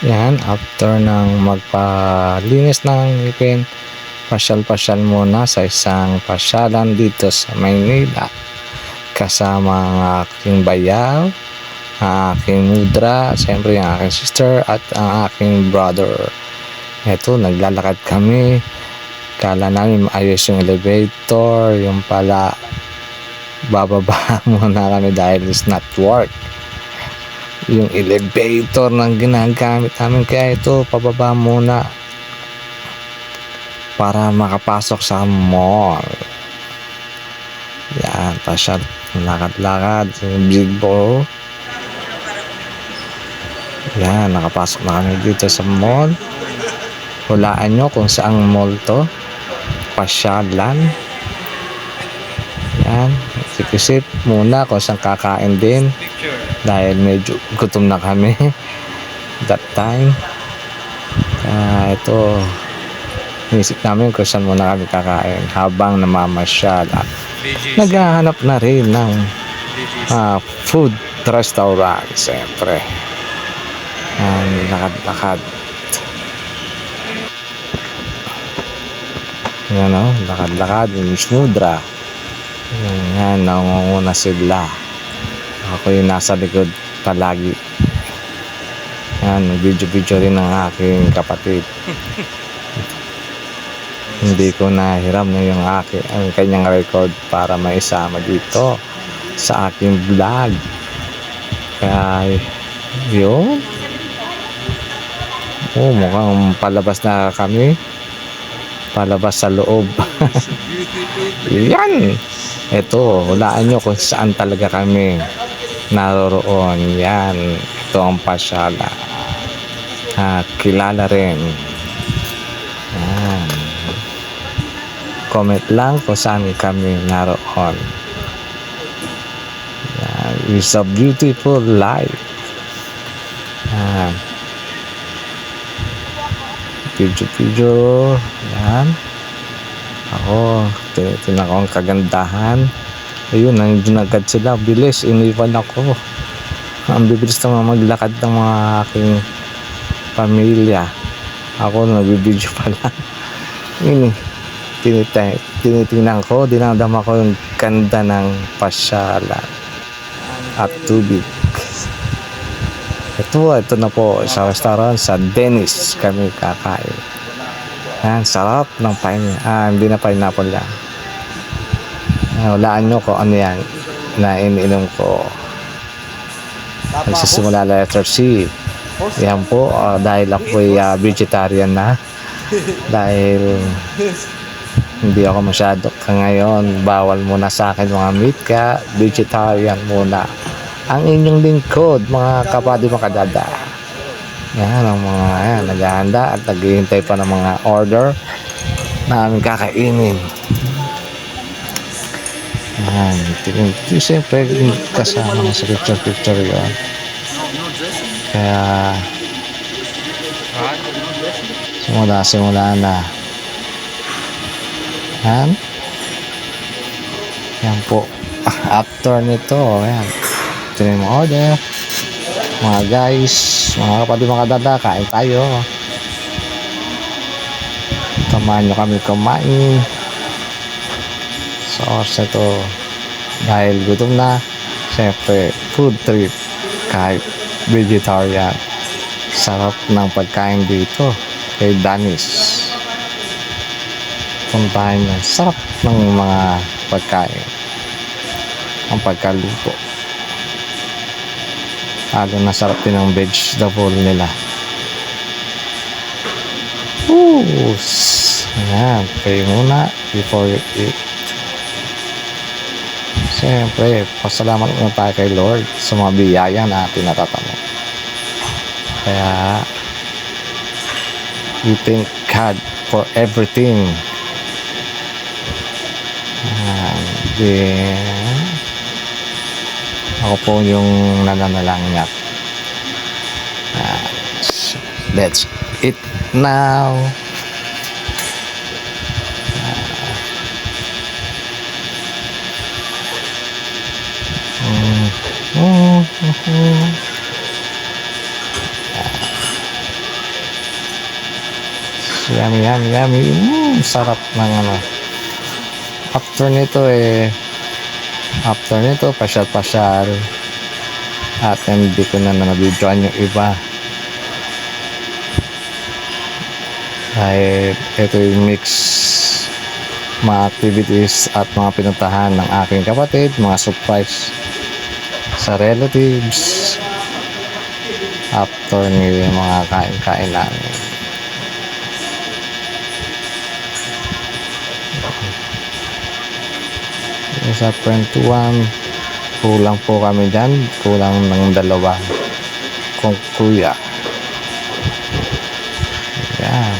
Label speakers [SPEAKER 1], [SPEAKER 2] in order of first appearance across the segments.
[SPEAKER 1] Yan, after ng magpalinis ng ngipin, pasyal-pasyal muna sa isang pasyalan dito sa Maynila. Kasama ang aking bayaw, ang aking mudra, siyempre ang aking sister at ang aking brother. Eto, naglalakad kami. Kala namin maayos yung elevator, yung pala bababa muna kami dahil it's not work yung elevator ng ginagamit namin, kaya ito pababa muna para makapasok sa mall. Yan, pasyal lakad-lakad big ball. Yan, nakapasok na kami dito sa mall. Hulaan nyo kung saang mall to. Pasyalan. Yan, isip-isip muna kung saan kakain din dahil medyo gutom na kami that time. Ito, inisip namin kung saan muna kami kakain habang namamasyal at naghahanap na rin ng food restaurant, siyempre. Lakad-lakad. Yan o, lakad-lakad yung Mudra. Yan, nangunguna sila. Ako yung nasa likod palagi. Yan, video-video rin ng aking kapatid. Hindi ko nahiram na ang kanyang record para maisama dito sa aking vlog. Kaya yun. Mukhang palabas na kami. Palabas sa loob. Yan. Ito, hulaan nyo kung saan talaga kami naroroon. Yan. Ito ang pasyala. Kilala rin. Yan. Comment lang kung saan kami naroon. Yan. It's a beautiful life. Yan. Video. Yan. Ako, tinitingnan ko ang kagandahan. Ayun, nandiyan agad sila. Bilis, iniwan ako. Ang bibilis naman maglakad ng mga aking pamilya. Ako, nagbibideo pa lang. Yun, tinitingnan ko, dinadama ko yung ganda ng pasyalan at tubig. Ito na po sa restaurant sa Dennis kami kakain. Yan, sarap ng hindi na pineapple yan. Hulaan nyo kung ano yan na iniinom ko. Nagsisimula letter C. Yan po, dahil ako ay vegetarian na. Dahil hindi ako masyado ngayon, bawal muna sa akin mga meat, ka vegetarian muna. Ang inyong lingkod, mga kapatid, mga kadada. Yan ang mga naghahanda at naghihintay pa ng mga order na aming kakainin. Yan, siyempre kasama sa picture yun. Kaya simula na. Yan po. After nito, yan. Ito na yung order. Mga guys, mga kapatid, mga dada, kain tayo. Samahan nyo kami kumain. Sa oras ito, dahil gutom na, siyempre, food trip, kahit vegetarian. Sarap ng pagkain dito kay Danis. Puntahan nyo, sarap ng mga pagkain. Ang pagkaluto. Lalo na sarap din ang vegetable nila. Ayan, pray muna before you eat. Siyempre, pasalamat muna tayo kay Lord sa mga biyaya na ating natatanong. Kaya, we thank God for everything. Ako po yung nananalangin niya. Let's eat now. Yummy, yummy, yummy. Sarap ng ano. After nito, pasyal-pasyal. At hindi ko na nabidyoan yung iba. Dahil ito yung mix mga activities at mga pinuntahan ng aking kapatid, mga surprise sa relatives after ng mga kain-kain namin. Sa 21, kulang po kami dyan, kulang ng dalawa kung kuya. Yan.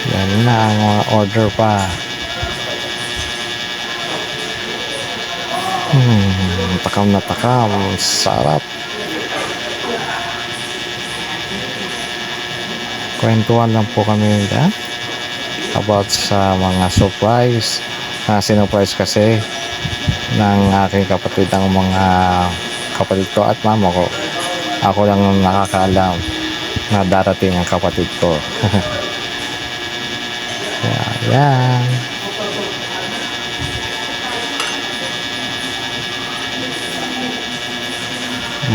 [SPEAKER 1] Yan na ang mga order pa. Takam na takam. Sarap. Kwentuhan lang po kami dyan about sa mga surprise. Sinurprise kasi ng aking kapatid ang mga kapatid ko at mama ko. Ako lang ang nakakaalam na darating ang kapatid ko. Yan.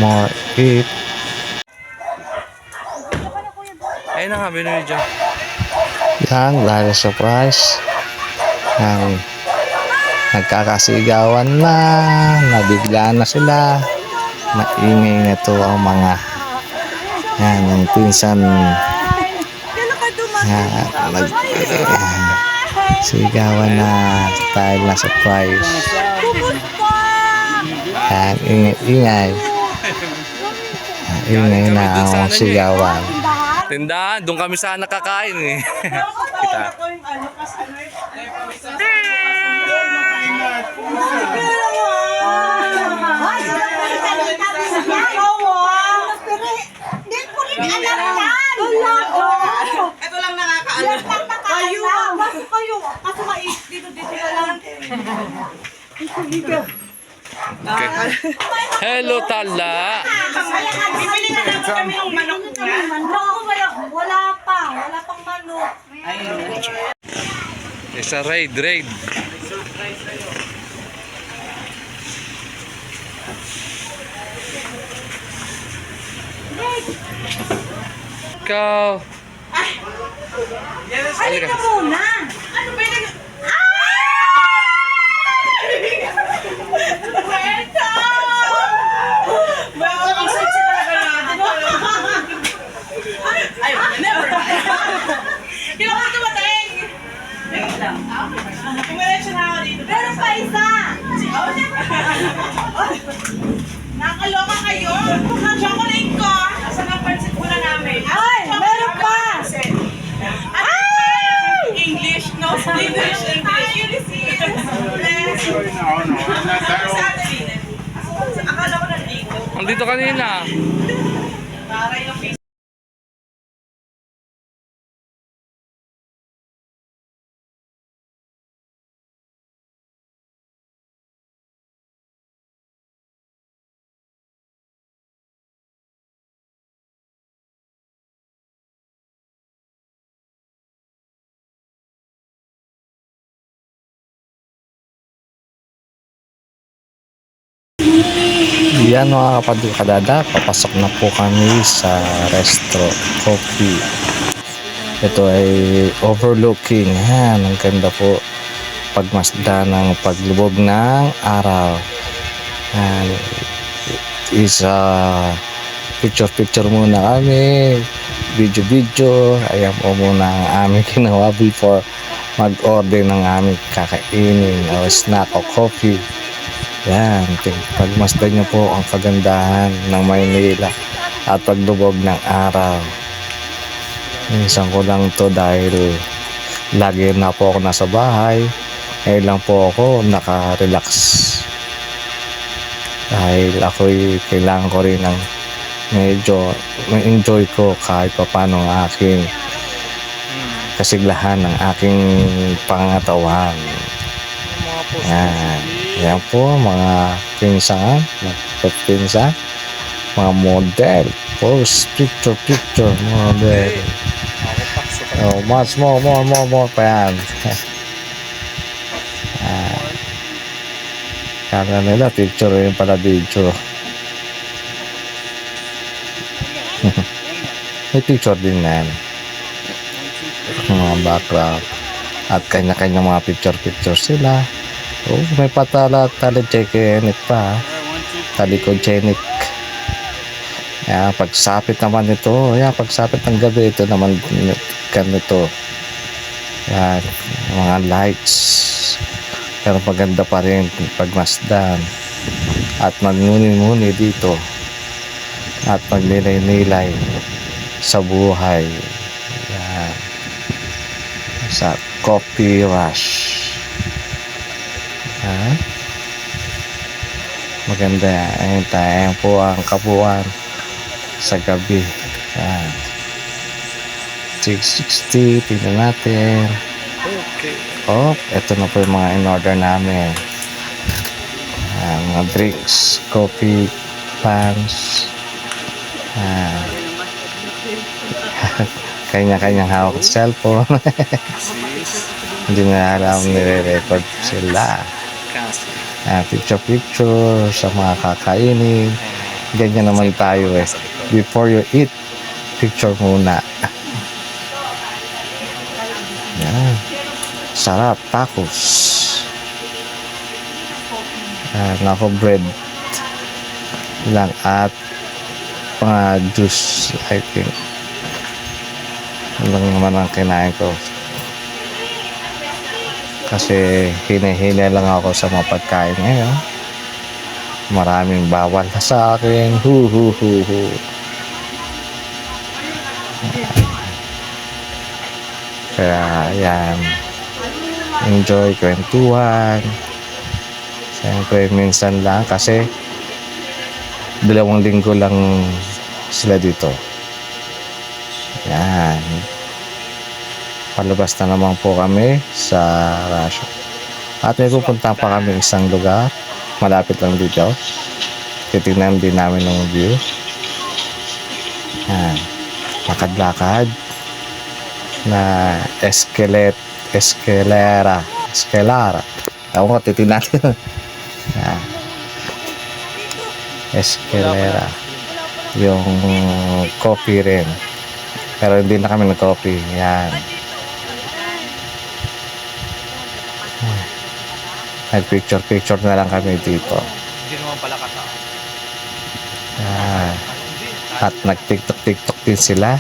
[SPEAKER 1] More eat.
[SPEAKER 2] Ayun na nga, binili dyan.
[SPEAKER 1] Yan, dahil surprise. Yan. Nagkakasigawan na. Nabiglaan na sila. Maingay na to ang mga yan, yung pinsan. Yan, sigawan na dahil na surprise. Yan, ingay. Ingay na ang sigawan.
[SPEAKER 2] Tindahan, doon kami sana kakain eh. Kita.
[SPEAKER 3] Ito lang nakakaalam. Kayo. Kaso dito ka lang.
[SPEAKER 2] Okay. Hello, Tala.
[SPEAKER 3] Bibili na lang kami ng manok na.
[SPEAKER 4] Wala pang manok.
[SPEAKER 2] Isa raid. Ikaw.
[SPEAKER 4] Halika muna.
[SPEAKER 3] Ano ba yung... Ay, never. Hindi ako tumating. Kumiretso na ako dito.
[SPEAKER 4] Meron pa isa.
[SPEAKER 3] Nakakaloka kayo. Ang chocolate ko. Nasa ng pansit muna namin.
[SPEAKER 4] Ay, meron pa.
[SPEAKER 3] English, no English. Akala ko nandito.
[SPEAKER 2] Andito kanina.
[SPEAKER 3] Para yung face.
[SPEAKER 1] Yan mga kapatid kadada, papasok na po kami sa Restro Coffee. Ito ay overlooking. Yan, ang ganda po pagmasda ng paglubog ng araw. Yan, isa picture muna kami, video. Ayan po muna ang aming ginawa before mag-order ng aming kakainin o snack o coffee. Yan, pagmasdan niyo po ang kagandahan ng Maynila at paglubog ng araw. Minsan ko lang to dahil lagi na po ako nasa bahay. Ngayon lang po ako naka-relax. Dahil ako'y kailangan ko rin ng medyo ma-enjoy ko kahit pa paano ang aking kasiglahan ng aking pangatawan. Yan po mga pinsan, mga model, post picture model. Oh, much more pa yan. Kala nila picture yun pala video. May picture din na yan. Mga background. At kanya-kanya mga picture sila. Oh, may talikod-chenik pa. Talikod-chenik. Yan, pagsapit naman ito. Yan, pagsapit ng gabi ito naman ganito. Yan, mga lights. Pero maganda pa rin pagmasdan. At magmuni-muni dito. At magnilay-nilay sa buhay. Yan. Sa Coffee Rush. Ha? Maganda yan. Ayun tayo. Ayan po ang kabuuan sa gabi. Yan. 660. Tingnan natin. Oh, ito na po yung mga in-order namin. Mga drinks, coffee, pans. Kanya-kanyang hawak sa cellphone. Hindi na alam nire-record sila. Picture sa mga kakainin. Ganyan naman tayo eh. Before you eat, picture muna. Yan. Sarap, tacos. Nako bread lang at mga juice, I think. Ano lang naman ang kinain ko. Kasi hina-hina lang ako sa mga pagkain ngayon. Maraming bawal na sa akin. Hu. Kaya yan. Enjoy kwentuhan. Siyempre minsan lang kasi 2 linggo lang sila dito. Yan. Palabas na naman po kami sa Russia. At may pupunta pa kami isang lugar. Malapit lang dito. Titignan din namin ng view. Yan. Lakad-lakad na escalera. Ako ko, titignan natin. Yan. Escalera. Yung coffee rin. Pero hindi na kami nag-coffee. Yan. Nag-picture na lang kami dito.
[SPEAKER 2] Hindi naman pala kata.
[SPEAKER 1] At nag-tiktok din sila.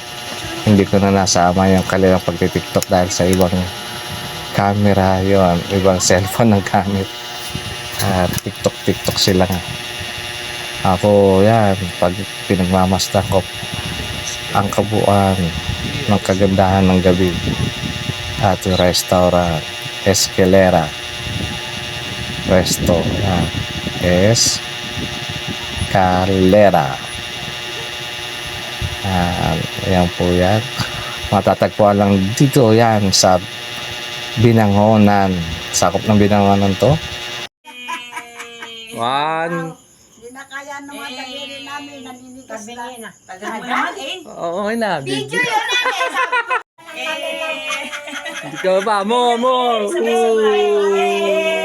[SPEAKER 1] Hindi ko na nasama yung kanilang pag-tiktok dahil sa ibang camera yon, ibang cellphone ng gamit. Tiktok sila nga. Ako yan, pag pinagmamasdan ko ang kabuuan ng kagandahan ng gabi at yung restaurant Escalera Resto, yan. Escalera. Ayan po yan. Matatagpuan lang dito yan sa Binangonan. Sakop ng Binangonan to.
[SPEAKER 2] 1.
[SPEAKER 4] Hindi na kaya naman tagirin namin. Naninigas na.
[SPEAKER 2] Oo, okay na. Video yun namin. Hindi ka ba? More. Ooh.